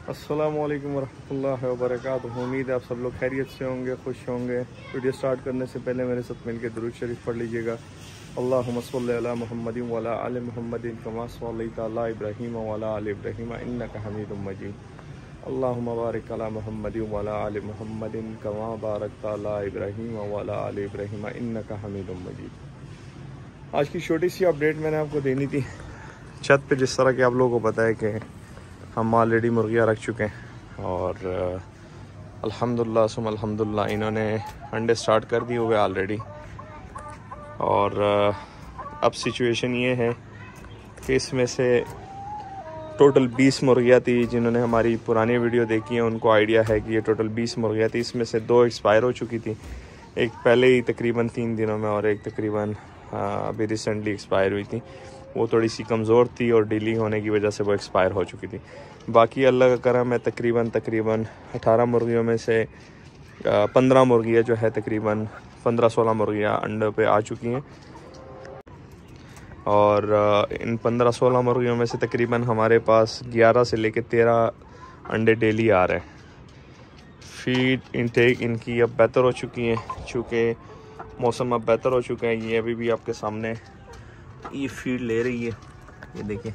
अस्सलामुअलैकुम वरहमतुल्लाहि वबरकातुहू। उम्मीद है आप सब लोग खैरियत से होंगे, खुश होंगे। वीडियो स्टार्ट करने से पहले मेरे साथ मिलकर दुरूद शरीफ पढ़ लीजिएगा। अल्लाहुम्मा सल्लि अला मुहम्मदिन व अला आलि मुहम्मदिन कमा सल्लैता अला इब्राहीम व अला आलि इब्राहीम इन्नका हमीदुम मजीद। अल्लाहुम्मा बारिक अला मुहम्मदिन व अला आलि मुहम्मदिन कमा बारकता अला इब्राहीम व अला आलि इब्राहीम इन्नका हमीदुम मजीद। आज की छोटी सी अपडेट मैंने आपको देनी थी। छत पे जिस तरह के आप लोगों को पता है कि हम ऑलरेडी मुर्गियाँ रख चुके हैं और अल्हम्दुलिल्लाह सुम अल्हम्दुलिल्लाह इन्होंने अंडे स्टार्ट कर दिए हुए ऑलरेडी। और अब सिचुएशन ये है कि इसमें से टोटल 20 मुर्गियाँ थी। जिन्होंने हमारी पुरानी वीडियो देखी है उनको आइडिया है कि ये टोटल 20 मुर्गियाँ थी। इसमें से 2 एक्सपायर हो चुकी थी, एक पहले ही तकरीबन 3 दिनों में और एक तकरीबन अभी रिसेंटली एक्सपायर हुई थी। वो थोड़ी सी कमज़ोर थी और डिली होने की वजह से वो एक्सपायर हो चुकी थी। बाकी अल्लाह का करम है, तकरीबन 18 मुर्गियों में से 15 मुर्गियाँ जो है तकरीबन 15-16 मुर्गियाँ अंडों पे आ चुकी हैं। और इन 15-16 मुर्गियों में से तकरीबन हमारे पास 11 से लेकर 13 अंडे डेली आ रहे हैं। फीड इनटेक इनकी अब बेहतर हो चुकी है, चूँकि मौसम अब बेहतर हो चुका है। ये अभी भी आपके सामने ये फीड ले रही है, ये देखिए।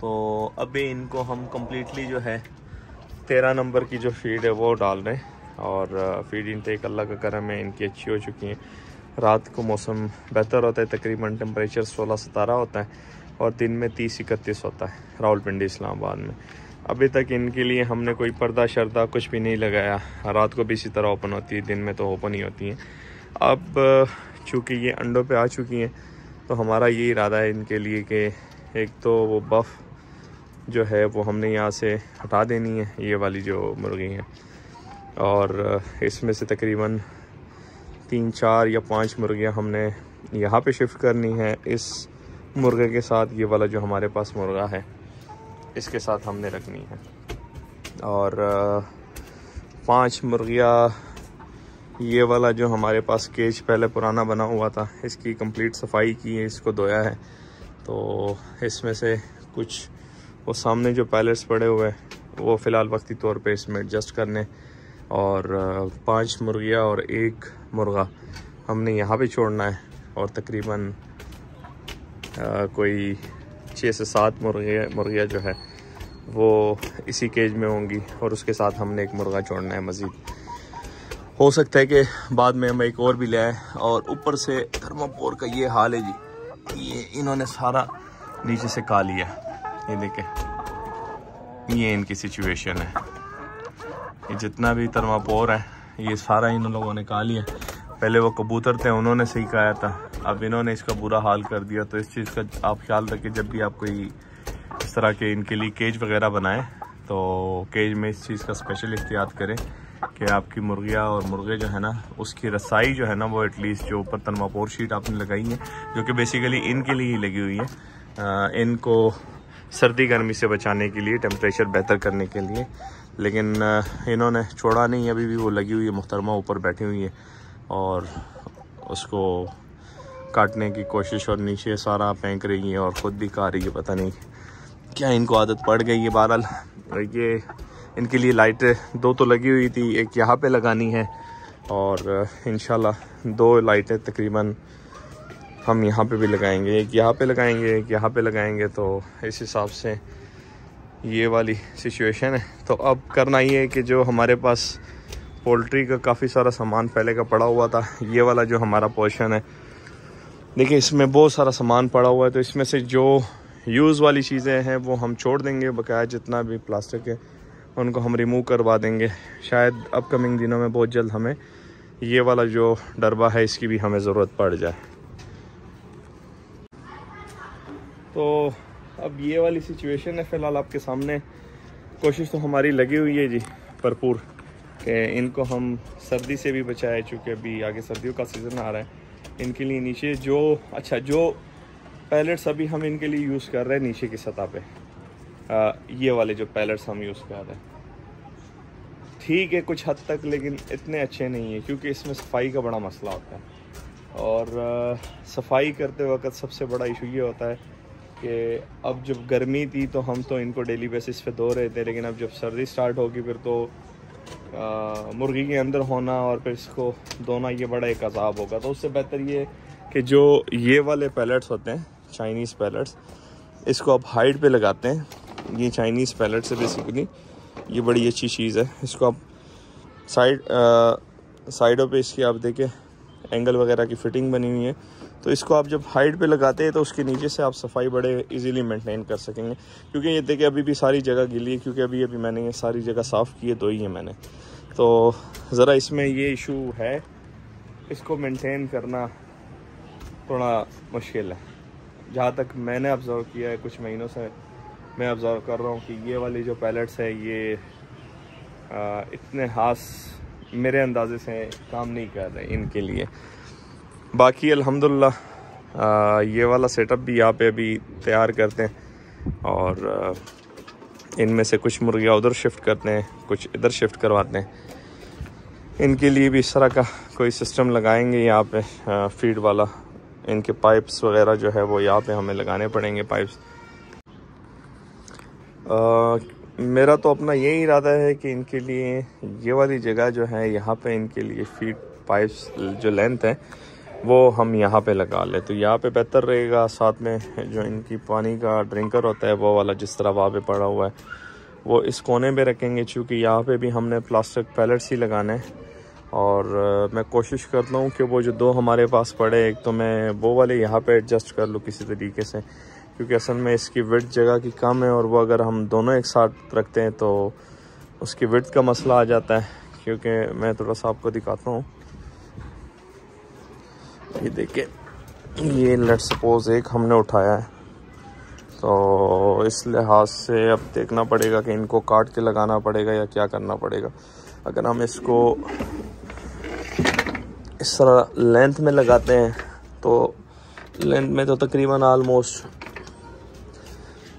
तो अभी इनको हम कम्प्लीटली जो है 13 नंबर की जो फीड है वो डाल रहे हैं। और फीड इनटेक अल्लाह का करम है इनकी अच्छी हो चुकी है। रात को मौसम बेहतर होता है, तकरीबन टेम्परेचर 16-17 होता है और दिन में 30-31 होता है रावलपिंडी इस्लामाबाद में। अभी तक इनके लिए हमने कोई पर्दा शर्दा कुछ भी नहीं लगाया। रात को भी इसी तरह ओपन होती है, दिन में तो ओपन ही होती हैं। अब चूँकि ये अंडों पे आ चुकी हैं तो हमारा ये इरादा है इनके लिए कि एक तो वो बफ़ जो है वो हमने यहाँ से हटा देनी है, ये वाली जो मुर्गी है। और इसमें से तकरीबन 3-4 या 5 मुर्गियाँ हमने यहाँ पे शिफ्ट करनी है। इस मुर्गे के साथ ये वाला जो हमारे पास मुर्गा है इसके साथ हमने रखनी है। और 5 मुर्गियाँ ये वाला जो हमारे पास केज पहले पुराना बना हुआ था इसकी कंप्लीट सफाई की है, इसको धोया है। तो इसमें से कुछ वो सामने जो पैलेट्स पड़े हुए हैं वो फ़िलहाल वक्ती तौर पे इसमें एडजस्ट करने, और 5 मुर्गियाँ और 1 मुर्गा हमने यहाँ पे छोड़ना है। और तकरीबन कोई 6 से 7 मुर्गियाँ जो है वो इसी केज में होंगी और उसके साथ हमने 1 मुर्गा छोड़ना है मज़ीद। हो सकता है कि बाद में हम एक और भी ले आए। और ऊपर से थर्मापोर का ये हाल है जी, ये इन्होंने सारा नीचे से खा लिया। ये देखें, ये इनकी सिचुएशन है। ये जितना भी थर्मापोर है ये सारा इन लोगों ने खा लिया। पहले वो कबूतर थे उन्होंने सही खाया था, अब इन्होंने इसका बुरा हाल कर दिया। तो इस चीज़ का आप ख्याल रखें जब भी आप कोई इस तरह के इनके लिए केज वगैरह बनाएं तो केज में इस चीज़ का स्पेशल एहतियात करें कि आपकी मुर्गियाँ और मुर्गे जो है ना उसकी रसाई जो है ना वो एटलीस्ट जो ऊपर थर्मापोर शीट आपने लगाई है जो कि बेसिकली इनके लिए ही लगी हुई है, इनको सर्दी गर्मी से बचाने के लिए, टेम्परेचर बेहतर करने के लिए। लेकिन इन्होंने छोड़ा नहीं, अभी भी वो लगी हुई है, मुहतरमा ऊपर बैठी हुई है और उसको काटने की कोशिश और नीचे सारा फेंक रही है और ख़ुद भी खा रही है। पता नहीं क्या इनको आदत पड़ गई है। बहरहाल ये इनके लिए लाइटें 2 तो लगी हुई थी, एक यहाँ पे लगानी है और इंशाल्लाह 2 लाइटें तकरीबन हम यहाँ पे भी लगाएंगे, एक यहाँ पे लगाएंगे, एक यहाँ पे लगाएंगे। तो इस हिसाब से ये वाली सिचुएशन है। तो अब करना ये है कि जो हमारे पास पोल्ट्री का काफ़ी सारा सामान पहले का पड़ा हुआ था, ये वाला जो हमारा पोर्शन है देखिए इसमें बहुत सारा सामान पड़ा हुआ है। तो इसमें से जो यूज़ वाली चीज़ें हैं वो हम छोड़ देंगे, बकाया जितना भी प्लास्टिक है उनको हम रिमूव करवा देंगे। शायद अपकमिंग दिनों में बहुत जल्द हमें ये वाला जो डरबा है इसकी भी हमें ज़रूरत पड़ जाए। तो अब ये वाली सिचुएशन है फ़िलहाल आपके सामने। कोशिश तो हमारी लगी हुई है जी भरपूर कि इनको हम सर्दी से भी बचाए, चूँकि अभी आगे सर्दियों का सीज़न आ रहा है। इनके लिए नीचे जो जो पैलेट्स अभी हम इनके लिए यूज़ कर रहे हैं नीचे की सतह पे, ये वाले जो पैलेट्स हम यूज़ कर रहे हैं ठीक है कुछ हद तक, लेकिन इतने अच्छे नहीं है क्योंकि इसमें सफाई का बड़ा मसला होता है। और सफाई करते वक्त सबसे बड़ा इशू ये होता है कि अब जब गर्मी थी तो हम तो इनको डेली बेसिस पे धो रहे थे, लेकिन अब जब सर्दी स्टार्ट होगी फिर तो मुर्गी के अंदर होना और फिर इसको धोना ये बड़ा एक अजाब होगा। तो उससे बेहतर ये कि जो ये वाले पैलेट्स होते हैं चाइनीज़ पैलेट्स, इसको आप हाइट पे लगाते हैं। ये चाइनीज़ पैलेट्स है बेसिकली, ये बड़ी अच्छी चीज़ है। इसको आप साइडों पे इसकी आप देखें एंगल वगैरह की फ़िटिंग बनी हुई है, तो इसको आप जब हाइट पे लगाते हैं तो उसके नीचे से आप सफाई बड़े इजीली मेंटेन कर सकेंगे। क्योंकि ये देखिए अभी भी सारी जगह गीली है, क्योंकि अभी मैंने ये सारी जगह साफ़ की है, धोई है मैंने। तो ज़रा इसमें ये इशू है, इसको मेंटेन करना थोड़ा मुश्किल है। जहाँ तक मैंने ऑब्ज़र्व किया है, कुछ महीनों से मैं ऑब्ज़र्व कर रहा हूँ कि ये वाली जो पैलेट्स है ये इतने खास मेरे अंदाजे से काम नहीं कर रहे इनके लिए। बाकी अल्हम्दुलिल्लाह ये वाला सेटअप भी यहाँ पे अभी तैयार करते हैं और इनमें से कुछ मुर्गियाँ उधर शिफ्ट करते हैं, कुछ इधर शिफ्ट करवाते हैं। इनके लिए भी इस तरह का कोई सिस्टम लगाएंगे यहाँ पे फीड वाला। इनके पाइप्स वगैरह जो है वो यहाँ पे हमें लगाने पड़ेंगे पाइप्स। मेरा तो अपना यही इरादा है कि इनके लिए ये वाली जगह जो है यहाँ पे इनके लिए फीड पाइप्स जो लेंथ है वो हम यहाँ पे लगा लें तो यहाँ पे बेहतर रहेगा। साथ में जो इनकी पानी का ड्रिंकर होता है वो वाला जिस तरह वहाँ पे पड़ा हुआ है वो इस कोने पे रखेंगे, क्योंकि यहाँ पे भी हमने प्लास्टिक पैलेट्स ही लगाने हैं। और मैं कोशिश करता हूँ कि वो जो दो हमारे पास पड़े, एक तो मैं वो वाले यहाँ पे एडजस्ट कर लूँ किसी तरीके से, क्योंकि असल में इसकी विड्थ जगह की कम है और वो अगर हम दोनों एक साथ रखते हैं तो उसकी विड्थ का मसला आ जाता है। क्योंकि मैं थोड़ा सा आपको दिखाता हूँ, ये देखिए, ये लेट सपोज एक हमने उठाया है तो इस लिहाज से अब देखना पड़ेगा कि इनको काट के लगाना पड़ेगा या क्या करना पड़ेगा। अगर हम इसको इस तरह लेंथ में लगाते हैं तो लेंथ में तो तकरीबन आलमोस्ट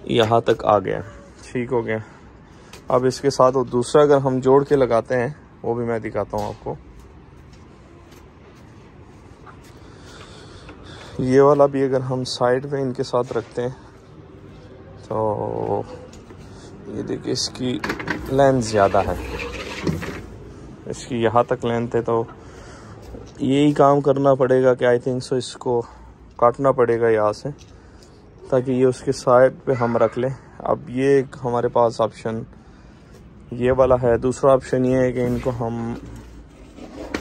यहाँ तक आ गया, ठीक हो गया। अब इसके साथ वो दूसरा अगर हम जोड़ के लगाते हैं वो भी मैं दिखाता हूँ आपको। ये वाला भी अगर हम साइड पे इनके साथ रखते हैं तो ये देखिए इसकी लेंथ ज़्यादा है, इसकी यहाँ तक लेंथ है, तो यही काम करना पड़ेगा कि आई थिंक सो इसको काटना पड़ेगा यहाँ से ताकि ये उसके साइड पे हम रख लें। अब ये एक हमारे पास ऑप्शन ये वाला है। दूसरा ऑप्शन ये है कि इनको हम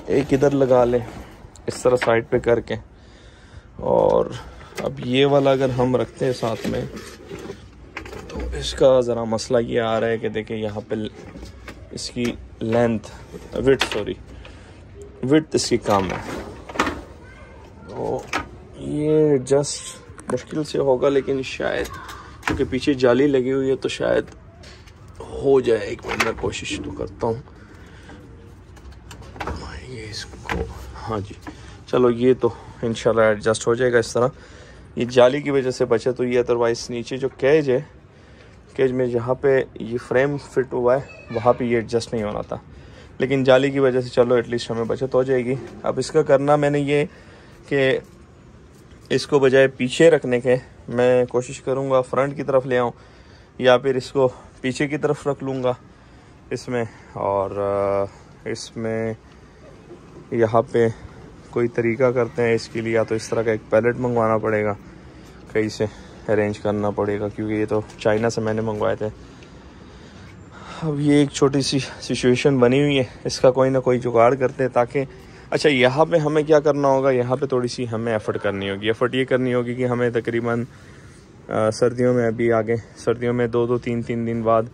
एक इधर लगा लें इस तरह साइड पे करके, और अब ये वाला अगर हम रखते हैं साथ में तो इसका ज़रा मसला ये आ रहा है कि देखिए यहाँ पे इसकी विड्थ इसकी कम है, तो ये जस्ट मुश्किल से होगा, लेकिन शायद क्योंकि पीछे जाली लगी हुई है तो शायद हो जाए। एक मिनट मैं कोशिश तो करता हूँ ये इसको, हाँ जी चलो, ये तो इंशाल्लाह एडजस्ट हो जाएगा इस तरह। ये जाली की वजह से बचे, तो ये अदरवाइज नीचे जो केज है, केज में जहाँ पे ये फ्रेम फिट हुआ है वहाँ पे ये एडजस्ट नहीं होना था, लेकिन जाली की वजह से चलो एटलीस्ट हमें बचत हो जाएगी। अब इसका करना मैंने ये कि इसको बजाय पीछे रखने के मैं कोशिश करूँगा फ्रंट की तरफ ले आऊँ, या फिर इसको पीछे की तरफ रख लूँगा इसमें, और इसमें यहाँ पे कोई तरीका करते हैं इसके लिए। या तो इस तरह का एक पैलेट मंगवाना पड़ेगा, कहीं से अरेंज करना पड़ेगा, क्योंकि ये तो चाइना से मैंने मंगवाए थे। अब ये एक छोटी सी सिचुएशन बनी हुई है, इसका कोई ना कोई जुगाड़ करते हैं ताकि अच्छा यहाँ पे हमें क्या करना होगा, यहाँ पे थोड़ी सी हमें एफ़र्ट करनी होगी। एफ़र्ट ये करनी होगी कि हमें तकरीबन सर्दियों में, अभी आगे सर्दियों में 2-3 दिन बाद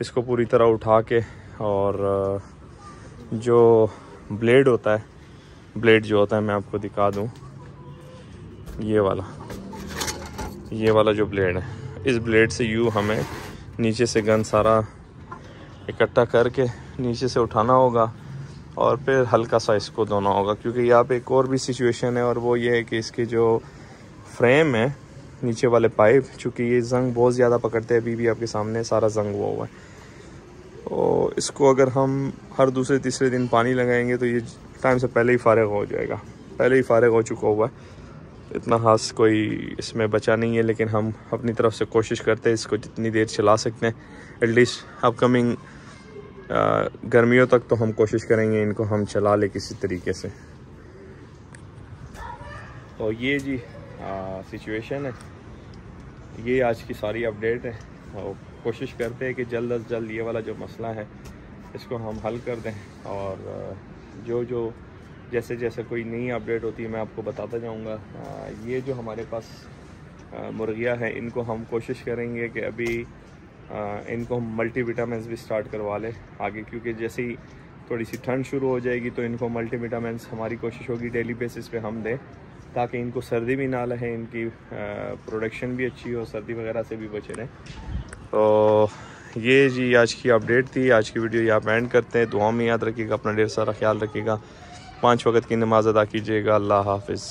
इसको पूरी तरह उठा के, और जो ब्लेड होता है, ब्लेड जो होता है मैं आपको दिखा दूँ, ये वाला जो ब्लेड है, इस ब्लेड से यूँ हमें नीचे से गन सारा इकट्ठा करके नीचे से उठाना होगा और फिर हल्का सा इसको धोना होगा। क्योंकि यहाँ पे एक और भी सिचुएशन है, और वो ये है कि इसके जो फ्रेम है नीचे वाले पाइप, चूँकि ये जंग बहुत ज़्यादा पकड़ते हैं, अभी भी आपके सामने सारा जंग हुआ है, तो इसको अगर हम हर दूसरे तीसरे दिन पानी लगाएंगे तो ये टाइम से पहले ही फारिग हो जाएगा, पहले ही फारिग हो चुका हुआ है। इतना खास कोई इसमें बचा नहीं है, लेकिन हम अपनी तरफ से कोशिश करते हैं इसको जितनी देर चला सकते हैं। एटलीस्ट अपकमिंग गर्मियों तक तो हम कोशिश करेंगे इनको हम चला ले किसी तरीके से। तो ये जी सिचुएशन है, ये आज की सारी अपडेट है। और कोशिश करते हैं कि जल्द अज जल्द ये वाला जो मसला है इसको हम हल कर दें, और जो जैसे जैसे कोई नई अपडेट होती है मैं आपको बताता जाऊंगा। ये जो हमारे पास मुर्गियाँ हैं इनको हम कोशिश करेंगे कि अभी इनको हम मल्टीविटामिन्स भी स्टार्ट करवा लें आगे, क्योंकि जैसे ही थोड़ी सी ठंड शुरू हो जाएगी तो इनको मल्टीविटामिन्स हमारी कोशिश होगी डेली बेसिस पे हम दें, ताकि इनको सर्दी भी ना लगे, इनकी प्रोडक्शन भी अच्छी हो, सर्दी वगैरह से भी बचे रहें। तो ये जी आज की अपडेट थी। आज की वीडियो यहाँ एंड करते हैं। दुआ में याद रखिएगा, अपना ढेर सारा ख्याल रखिएगा, 5 वक्त की नमाज़ अदा कीजिएगा। अल्लाह हाफिज़।